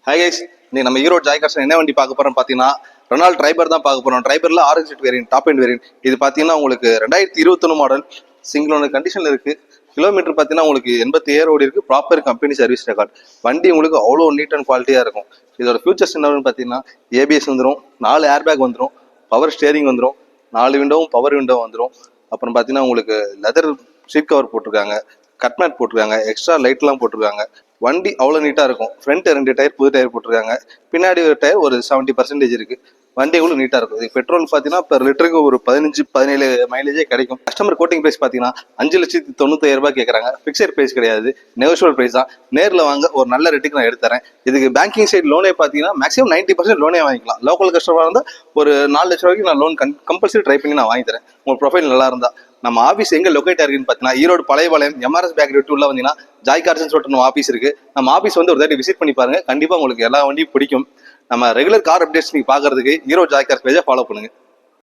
Hi guys, இன்னைக்கு நம்ம Erode Joy கார்ஸ்ல என்ன வண்டி பார்க்க போறோம் பார்த்தீங்கன்னா ரெனால்ட் ட்ரைபர் தான் பார்க்க போறோம். ட்ரைபர்ல orange seat variant, top end variant. இது பார்த்தீங்கன்னா உங்களுக்கு 2021 மாடல், சிங்கிள் ஓனர் கண்டிஷன்ல இருக்கு. கிலோமீட்டர் பார்த்தீங்கன்னா உங்களுக்கு 87 ஓடி இருக்கு. Proper company service record. வண்டி உங்களுக்கு அவ்வளோ நீட் அண்ட் குவாலிட்டியா இருக்கும். இதோட ஃபியூச்சர்ஸ் என்னன்னு பார்த்தீங்கன்னா ஏபிஎஸ் வந்துடும், 4 ஏர் பேக் வந்துடும், பவர் ஸ்டேரிங் வந்துடும், 4 விண்டோவும் பவர் விண்டோ வந்துடும். அப்புறம் பார்த்தீங்கன்னா உங்களுக்கு லெதர் சீட் கவர் போட்டிருக்காங்க, கட் மேட் போட்டிருக்காங்க, எக்ஸ்ட்ரா லைட்லாம் போட்டிருக்காங்க. வண்டி அவ்வளோ நீட்டாக இருக்கும். ஃப்ரண்ட் 2 டயர் புது டயர் போட்டிருக்காங்க, பின்னாடி ஒரு டயர் ஒரு 70% இருக்கு. வண்டி எவ்வளோ நீட்டாக இருக்கும். இது பெட்ரோல் பார்த்தீங்கன்னா பெர் லிட்டருக்கு ஒரு 15-17 மைலேஜே கிடைக்கும். கஸ்டமர் கோட்டிங் ப்ரைஸ் பார்த்தீங்கன்னா 5,95,000 கேட்குறாங்க. ஃபிக்ஸட் ப்ரைஸ் கிடையாது, நெகோஷியபிள் ப்ரைஸ் தான். நேரில் வாங்க, ஒரு நல்ல ரேட்டுக்கு நான் எடுத்துறேன். இதுக்கு பேங்கிங் சைடு லோனே பார்த்தீங்கன்னா மேக்ஸிமம் 90% லோனே வாங்கிக்கலாம். லோக்கல் கஸ்டமராக இருந்தால் ஒரு 4 லட்சம் வரைக்கும் நான் லோன் கம்பல்சரி ட்ரை பண்ணி நான் வாங்கி தரேன். உங்கள் ப்ரொஃபைல் நல்லா இருந்தால். நம்ம ஆஃபீஸ் எங்கே லொக்கேட் ஆயிருக்குன்னு பார்த்தீங்கன்னா ஈரோடு பழையபாளையம் எம்ஆர்எஸ் பேக்கரி விட்டு உள்ள வந்தீங்கன்னா ஜாய் கார்ஸ்னு சொல்லிட்டு நம்ம ஆஃபீஸ் இருக்கு. நம்ம ஆஃபீஸ் வந்து ஒரு தாட்டி விசிட் பண்ணி பாருங்க, கண்டிப்பாக உங்களுக்கு எல்லா வண்டியும் பிடிக்கும். நம்ம ரெகுலர் கார் அப்டேட்ஸ் நீங்கள் பார்க்கறதுக்கு ஈரோடு ஜாய் கார்ஸ் பேஜை ஃபாலோ பண்ணுங்க.